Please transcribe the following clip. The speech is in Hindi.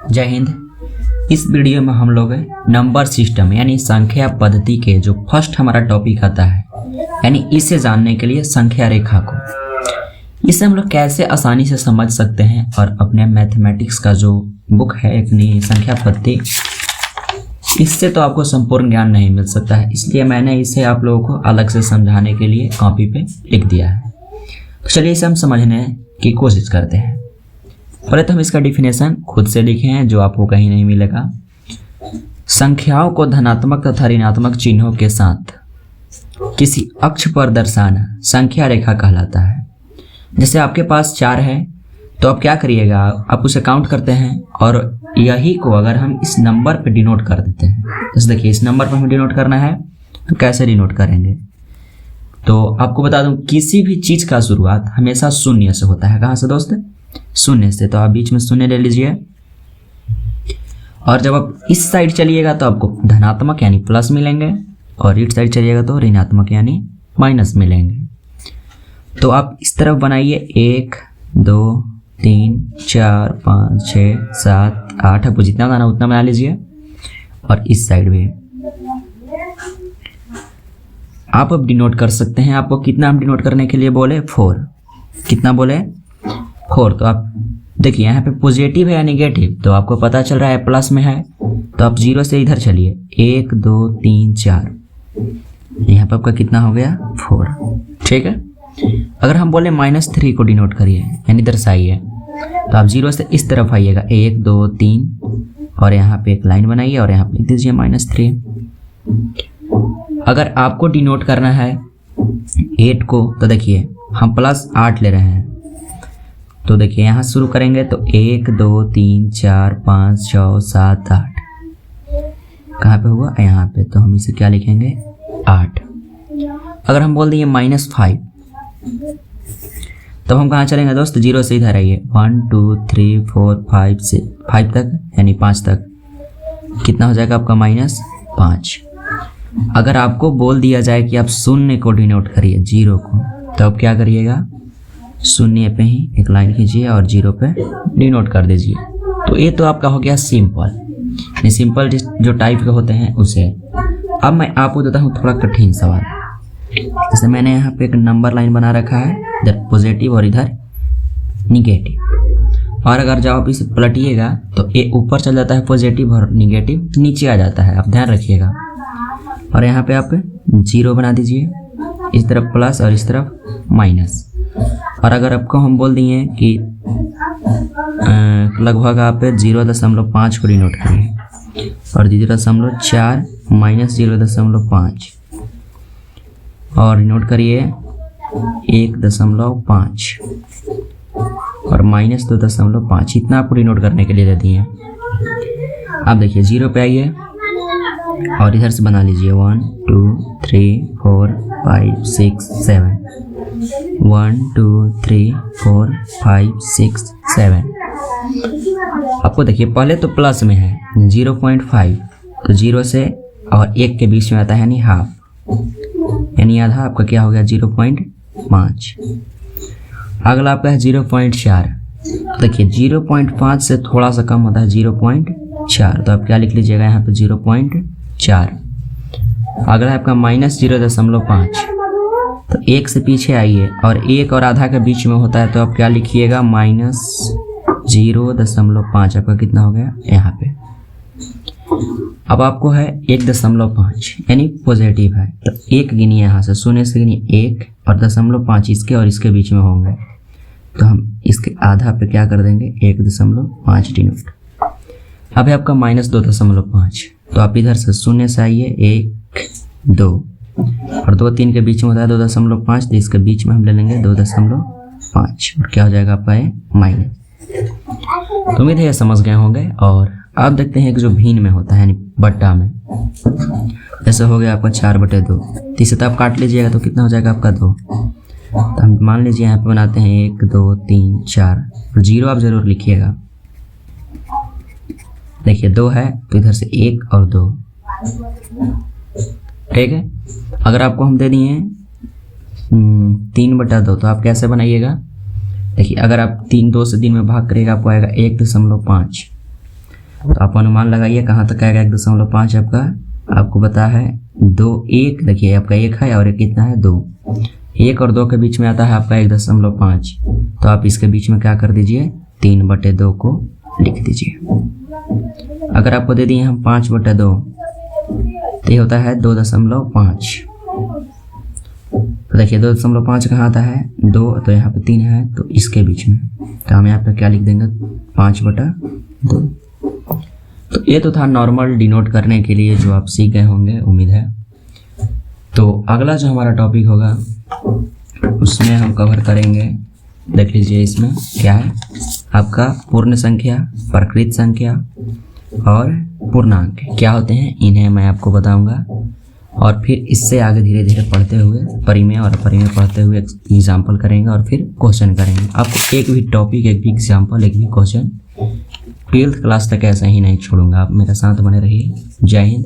जय हिंद। इस वीडियो में हम लोग नंबर सिस्टम यानी संख्या पद्धति के जो फर्स्ट हमारा टॉपिक आता है यानी इसे जानने के लिए संख्या रेखा को इसे हम लोग कैसे आसानी से समझ सकते हैं और अपने मैथमेटिक्स का जो बुक है एक संख्या पद्धति इससे तो आपको संपूर्ण ज्ञान नहीं मिल सकता है, इसलिए मैंने इसे आप लोगों को अलग से समझाने के लिए कॉपी पे लिख दिया है। तो चलिए इसे हम समझने की कोशिश करते हैं। पहले तो हम इसका डिफिनेशन खुद से लिखे हैं जो आपको कहीं नहीं मिलेगा। संख्याओं को धनात्मक तथा ऋणात्मक चिन्हों के साथ किसी अक्ष पर दर्शाना संख्या रेखा कहलाता है। जैसे आपके पास 4 है तो आप क्या करिएगा, आप उसे काउंट करते हैं और यही को अगर हम इस नंबर पे डिनोट कर देते हैं, जैसे देखिए इस नंबर पर हमें डिनोट करना है तो कैसे डिनोट करेंगे। तो आपको बता दूं किसी भी चीज का शुरुआत हमेशा शून्य से होता है। कहाँ से दोस्त? शून्य से। तो आप बीच में शून्य ले लीजिए और जब आप इस साइड चलिएगा तो आपको धनात्मक यानी प्लस मिलेंगे और इस साइड चलिएगा तो ऋणात्मक यानी माइनस मिलेंगे। तो आप इस तरफ बनाइए 1 2 3 4 5 6 7 8, आपको जितना बनाना उतना बना लीजिए और इस साइड भी आप अब डिनोट कर सकते हैं। आपको कितना हम डिनोट करने के लिए बोले 4, कितना बोले 4। तो आप देखिए यहाँ पे पॉजिटिव है या नेगेटिव, तो आपको पता चल रहा है प्लस में है, तो आप 0 से इधर चलिए 1 2 3 4, यहाँ पे आपका कितना हो गया 4। ठीक है। अगर हम बोले -3 को डिनोट करिए यानी दर्शाइए, तो आप 0 से इस तरफ आइएगा 1 2 3 और यहाँ पे एक लाइन बनाइए और यहाँ पे लिख दीजिए -3। अगर आपको डिनोट करना है 8 को, तो देखिए हम +8 ले रहे हैं, तो देखिए यहाँ शुरू करेंगे तो 1 2 3 4 5 6 7 8, कहाँ पे हुआ यहाँ पे, तो हम इसे क्या लिखेंगे 8। अगर हम बोल दिए -5 तब हम कहाँ चलेंगे दोस्त? 0 से इधर आइए 1 2 3 4 5 6 5 तक यानी 5 तक, कितना हो जाएगा आपका -5। अगर आपको बोल दिया जाए कि आप शून्य को डिनोट करिए 0 को, तो आप क्या करिएगा शून्य पे ही एक लाइन खींचिए और 0 पे डिनोट कर दीजिए। तो ये तो आपका हो गया सिंपल। सिंपल जो टाइप के होते हैं उसे। अब मैं आपको देता हूँ थोड़ा कठिन सवाल। जैसे मैंने यहाँ पे एक नंबर लाइन बना रखा है, इधर पॉजिटिव और इधर निगेटिव, और अगर जब आप इसे पलटिएगा तो ये ऊपर चल जाता है पॉजिटिव और निगेटिव नीचे आ जाता है, आप ध्यान रखिएगा। और यहाँ पे आप 0 बना दीजिए, इस तरफ प्लस और इस तरफ माइनस। और अगर आपको हम बोल दिए कि लगभग आप 0.5 को डिनोट करिए और 0.4 -0.5 और डिनोट करिए 1.5 और -2.5, इतना आपको डिनोट करने के लिए दे दिए। आप देखिए 0 पे आइए और इधर से बना लीजिए 1 2 3 4 5 6 7 1 2 3 4 5 6 7। आपको देखिए पहले तो प्लस में है 0.5, तो 0 से और 1 के बीच में आता है यानी हाफ, यानी आधा आपका क्या हो गया 0.5। अगला आपका है 0.4, देखिए 0.5 से थोड़ा सा कम होता है 0.4, तो आप क्या लिख लीजिएगा यहाँ पे 0.4। अगला है आपका -0.5, तो 1 से पीछे आइए और 1 और आधा के बीच में होता है, तो आप क्या लिखिएगा -0.5, आपका कितना हो गया यहाँ पे। अब आपको है 1.5 यानी पॉजिटिव है, तो 1 गिनिए यहाँ से, शून्य से गिनिए 1 और 0.5 इसके और इसके बीच में होंगे, तो हम इसके आधा पे क्या कर देंगे 1.5 डिनोट। अब है आपका -2.5, तो आप इधर से शून्य से आइए 1 2 और 2 3 के बीच में होता है 2.5, तो इसके बीच में हम ले लेंगे 2.5 और क्या हो जाएगा आपका ये माइनस। तो उम्मीद है ये समझ गए होंगे। और आप देखते हैं कि जो भिन्न में होता है यानी बट्टा में, ऐसा हो गया आपका 4/2, तो इसे तो आप काट लीजिएगा तो कितना हो जाएगा आपका 2। तो हम मान लीजिए यहाँ पे बनाते हैं 1 2 3 4 और 0 आप जरूर लिखिएगा। देखिए 2 है तो इधर से 1 और 2, ठीक है। अगर आपको हम दे दिए 3/2, तो आप कैसे बनाइएगा? देखिए अगर आप 3 2 से 3 में भाग करिएगा आपको आएगा 1.5, तो आप अनुमान लगाइए कहाँ तक आएगा 1.5 आपका। आपको पता है 2 1, देखिए आपका 1 है और एक कितना है 2, 1 और 2 के बीच में आता है आपका 1.5। तो आप इसके बीच में क्या कर दीजिए 3/2 को लिख दीजिए। अगर आपको दे दिए हम 5/2 तो ये होता है 2.5। तो देखिए 2.5 कहाँ आता है 2, तो यहाँ पे 3 है तो इसके बीच में, तो हम यहाँ पे क्या लिख देंगे 5/2। तो ये तो था नॉर्मल डिनोट करने के लिए जो आप सीख गए होंगे उम्मीद है। तो अगला जो हमारा टॉपिक होगा उसमें हम कवर करेंगे, देख लीजिए इसमें क्या है आपका पूर्ण संख्या, प्रकृत संख्या और पूर्णांक क्या होते हैं, इन्हें मैं आपको बताऊंगा। और फिर इससे आगे धीरे धीरे पढ़ते हुए परिमेय और अपरिमेय पढ़ते हुए एग्जाम्पल करेंगे और फिर क्वेश्चन करेंगे। आपको एक भी टॉपिक, एक भी एग्जाम्पल, एक भी क्वेश्चन 12th क्लास तक ऐसा ही नहीं छोड़ूंगा। आप मेरे साथ बने रहिए। जय हिंद।